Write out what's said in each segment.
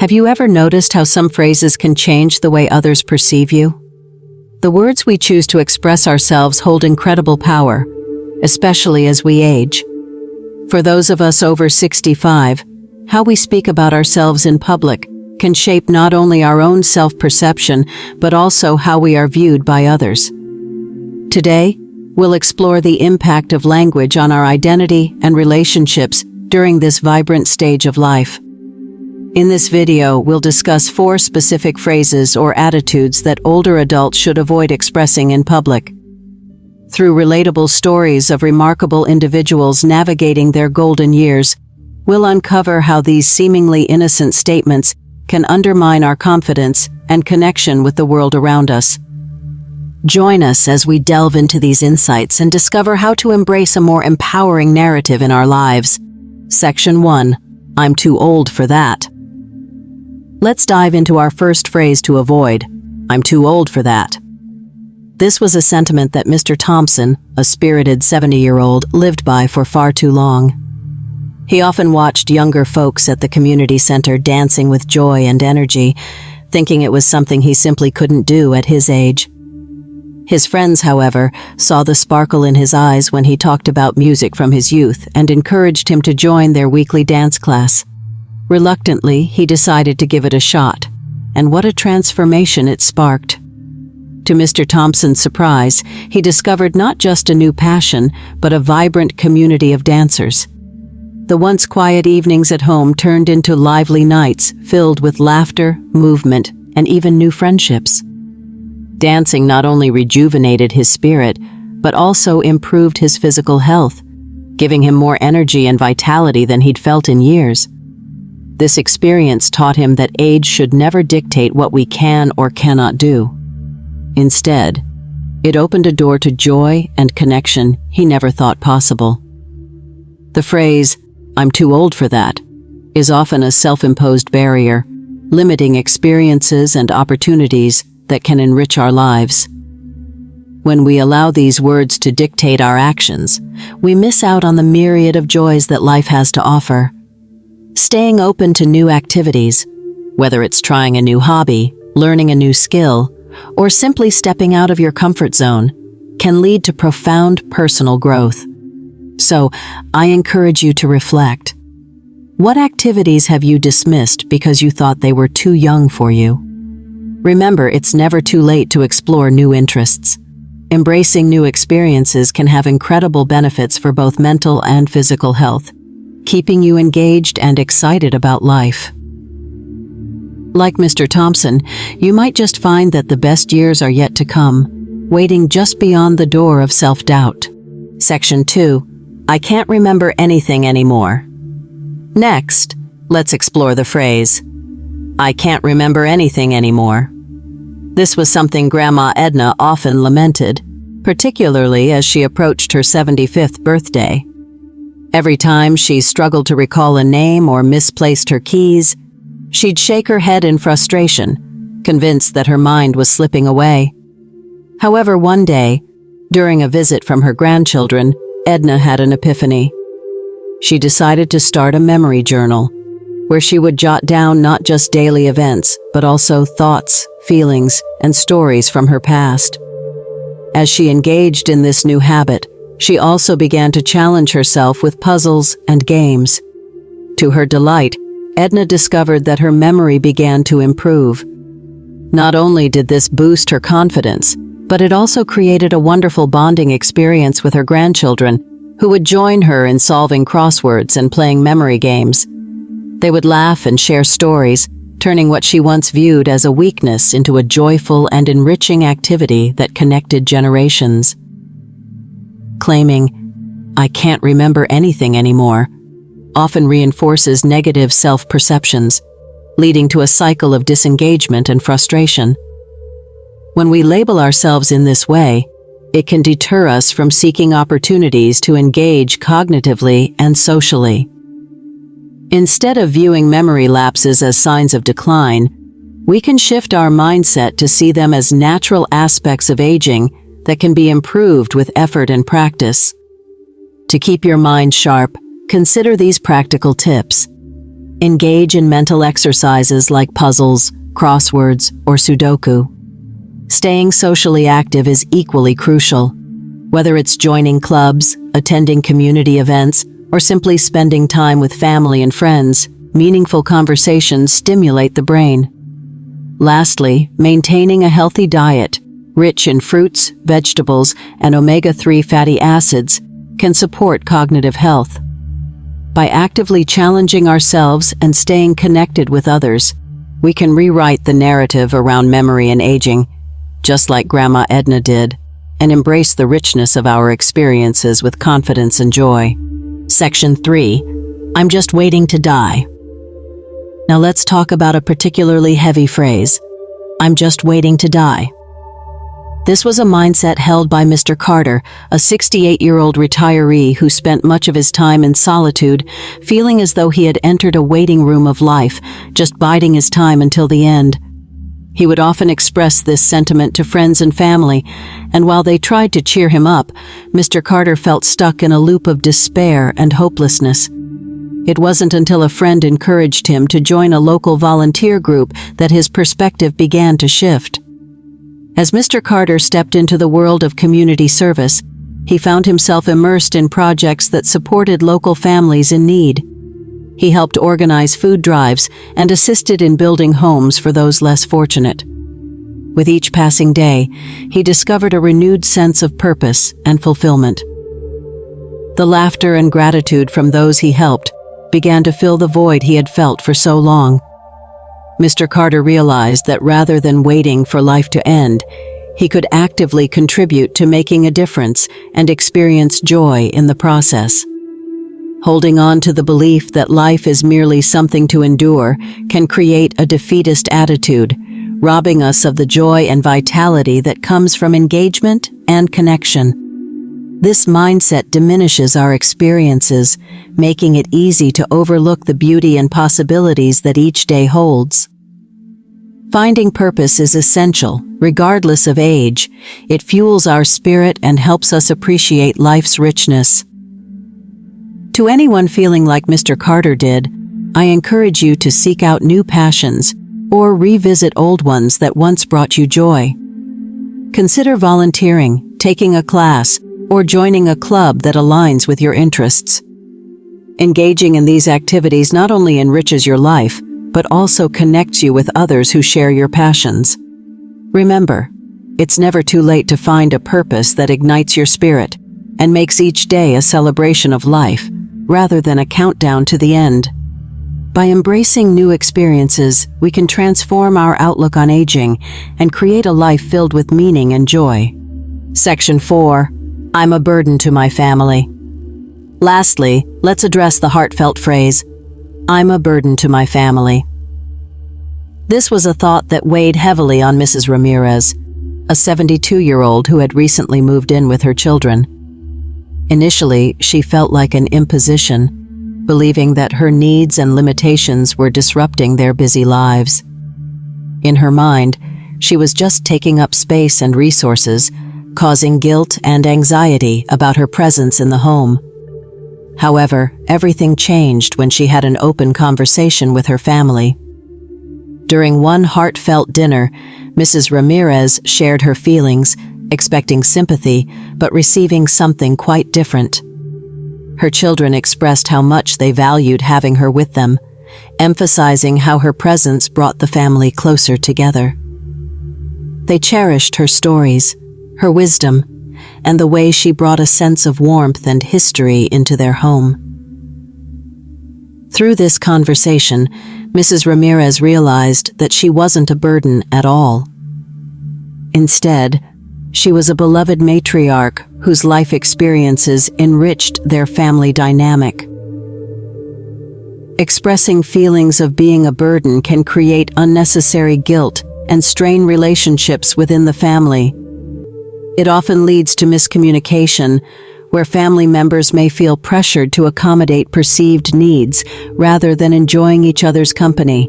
Have you ever noticed how some phrases can change the way others perceive you? The words we choose to express ourselves hold incredible power, especially as we age. For those of us over 65, how we speak about ourselves in public can shape not only our own self-perception, but also how we are viewed by others. Today, we'll explore the impact of language on our identity and relationships during this vibrant stage of life. In this video, we'll discuss 4 specific phrases or attitudes that older adults should avoid expressing in public. Through relatable stories of remarkable individuals navigating their golden years, we'll uncover how these seemingly innocent statements can undermine our confidence and connection with the world around us. Join us as we delve into these insights and discover how to embrace a more empowering narrative in our lives. Section 1. I'm too old for that. Let's dive into our first phrase to avoid. I'm too old for that. This was a sentiment that Mr. Thompson, a spirited 70-year-old, lived by for far too long. He often watched younger folks at the community center dancing with joy and energy, thinking it was something he simply couldn't do at his age. His friends, however, saw the sparkle in his eyes when he talked about music from his youth and encouraged him to join their weekly dance class. Reluctantly, he decided to give it a shot, and what a transformation it sparked. To Mr. Thompson's surprise, he discovered not just a new passion, but a vibrant community of dancers. The once quiet evenings at home turned into lively nights filled with laughter, movement, and even new friendships. Dancing not only rejuvenated his spirit, but also improved his physical health, giving him more energy and vitality than he'd felt in years. This experience taught him that age should never dictate what we can or cannot do. Instead, it opened a door to joy and connection he never thought possible. The phrase, "I'm too old for that," is often a self-imposed barrier, limiting experiences and opportunities that can enrich our lives. When we allow these words to dictate our actions, we miss out on the myriad of joys that life has to offer. Staying open to new activities, whether it's trying a new hobby, learning a new skill, or simply stepping out of your comfort zone, can lead to profound personal growth. So, I encourage you to reflect. What activities have you dismissed because you thought they were too young for you? Remember, it's never too late to explore new interests. Embracing new experiences can have incredible benefits for both mental and physical health, keeping you engaged and excited about life. Like Mr. Thompson, you might just find that the best years are yet to come, waiting just beyond the door of self-doubt. Section 2. I can't remember anything anymore. Next, let's explore the phrase, I can't remember anything anymore. This was something Grandma Edna often lamented, particularly as she approached her 75th birthday. Every time she struggled to recall a name or misplaced her keys, she'd shake her head in frustration, convinced that her mind was slipping away. However, one day, during a visit from her grandchildren, Edna had an epiphany. She decided to start a memory journal, where she would jot down not just daily events, but also thoughts, feelings, and stories from her past. As she engaged in this new habit, she also began to challenge herself with puzzles and games. To her delight, Edna discovered that her memory began to improve. Not only did this boost her confidence, but it also created a wonderful bonding experience with her grandchildren, who would join her in solving crosswords and playing memory games. They would laugh and share stories, turning what she once viewed as a weakness into a joyful and enriching activity that connected generations. Claiming, "I can't remember anything anymore," often reinforces negative self-perceptions, leading to a cycle of disengagement and frustration. When we label ourselves in this way, it can deter us from seeking opportunities to engage cognitively and socially. Instead of viewing memory lapses as signs of decline, we can shift our mindset to see them as natural aspects of aging that can be improved with effort and practice. To keep your mind sharp, consider these practical tips. Engage in mental exercises like puzzles, crosswords, or Sudoku. Staying socially active is equally crucial. Whether it's joining clubs, attending community events, or simply spending time with family and friends, meaningful conversations stimulate the brain. Lastly, maintaining a healthy diet, rich in fruits, vegetables, and omega-3 fatty acids, can support cognitive health. By actively challenging ourselves and staying connected with others, we can rewrite the narrative around memory and aging, just like Grandma Edna did, and embrace the richness of our experiences with confidence and joy. Section 3. I'm just waiting to die. Now let's talk about a particularly heavy phrase. I'm just waiting to die. This was a mindset held by Mr. Carter, a 68-year-old retiree who spent much of his time in solitude, feeling as though he had entered a waiting room of life, just biding his time until the end. He would often express this sentiment to friends and family, and while they tried to cheer him up, Mr. Carter felt stuck in a loop of despair and hopelessness. It wasn't until a friend encouraged him to join a local volunteer group that his perspective began to shift. As Mr. Carter stepped into the world of community service, he found himself immersed in projects that supported local families in need. He helped organize food drives and assisted in building homes for those less fortunate. With each passing day, he discovered a renewed sense of purpose and fulfillment. The laughter and gratitude from those he helped began to fill the void he had felt for so long. Mr. Carter realized that rather than waiting for life to end, he could actively contribute to making a difference and experience joy in the process. Holding on to the belief that life is merely something to endure can create a defeatist attitude, robbing us of the joy and vitality that comes from engagement and connection. This mindset diminishes our experiences, making it easy to overlook the beauty and possibilities that each day holds. Finding purpose is essential, regardless of age. It fuels our spirit and helps us appreciate life's richness. To anyone feeling like Mr. Carter did, I encourage you to seek out new passions or revisit old ones that once brought you joy. Consider volunteering, taking a class, or joining a club that aligns with your interests. Engaging in these activities not only enriches your life, but also connects you with others who share your passions. Remember, it's never too late to find a purpose that ignites your spirit and makes each day a celebration of life, rather than a countdown to the end. By embracing new experiences, we can transform our outlook on aging and create a life filled with meaning and joy. Section 4. I'm a burden to my family. Lastly, let's address the heartfelt phrase, I'm a burden to my family. This was a thought that weighed heavily on Mrs. Ramirez, a 72-year-old who had recently moved in with her children. Initially, she felt like an imposition, believing that her needs and limitations were disrupting their busy lives. In her mind, she was just taking up space and resources, causing guilt and anxiety about her presence in the home. However, everything changed when she had an open conversation with her family. During one heartfelt dinner, Mrs. Ramirez shared her feelings, expecting sympathy, but receiving something quite different. Her children expressed how much they valued having her with them, emphasizing how her presence brought the family closer together. They cherished her stories, her wisdom, and the way she brought a sense of warmth and history into their home. Through this conversation, Mrs. Ramirez realized that she wasn't a burden at all. Instead, she was a beloved matriarch whose life experiences enriched their family dynamic. Expressing feelings of being a burden can create unnecessary guilt and strain relationships within the family. It often leads to miscommunication, where family members may feel pressured to accommodate perceived needs rather than enjoying each other's company.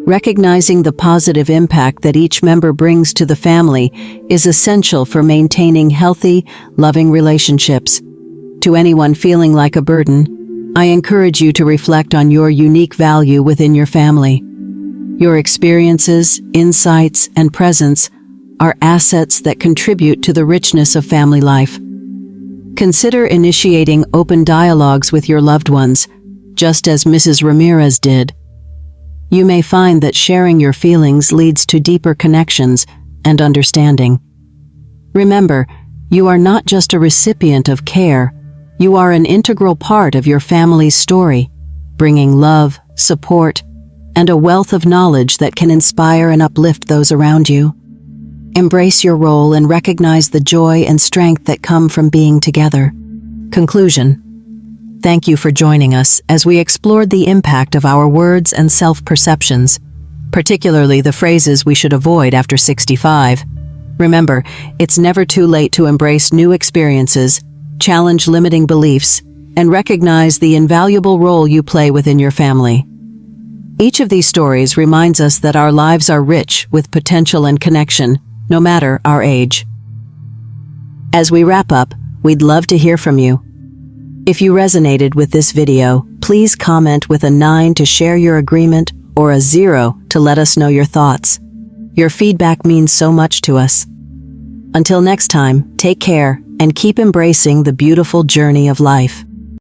Recognizing the positive impact that each member brings to the family is essential for maintaining healthy, loving relationships. To anyone feeling like a burden, I encourage you to reflect on your unique value within your family. Your experiences, insights, and presence are assets that contribute to the richness of family life. Consider initiating open dialogues with your loved ones, just as Mrs. Ramirez did. You may find that sharing your feelings leads to deeper connections and understanding. Remember, you are not just a recipient of care, you are an integral part of your family's story, bringing love, support, and a wealth of knowledge that can inspire and uplift those around you. Embrace your role and recognize the joy and strength that come from being together. Conclusion. Thank you for joining us as we explored the impact of our words and self-perceptions, particularly the phrases we should avoid after 65. Remember, it's never too late to embrace new experiences, challenge limiting beliefs, and recognize the invaluable role you play within your family. Each of these stories reminds us that our lives are rich with potential and connection, no matter our age. As we wrap up, we'd love to hear from you. If you resonated with this video, please comment with a 9 to share your agreement or a 0 to let us know your thoughts. Your feedback means so much to us. Until next time, take care and keep embracing the beautiful journey of life.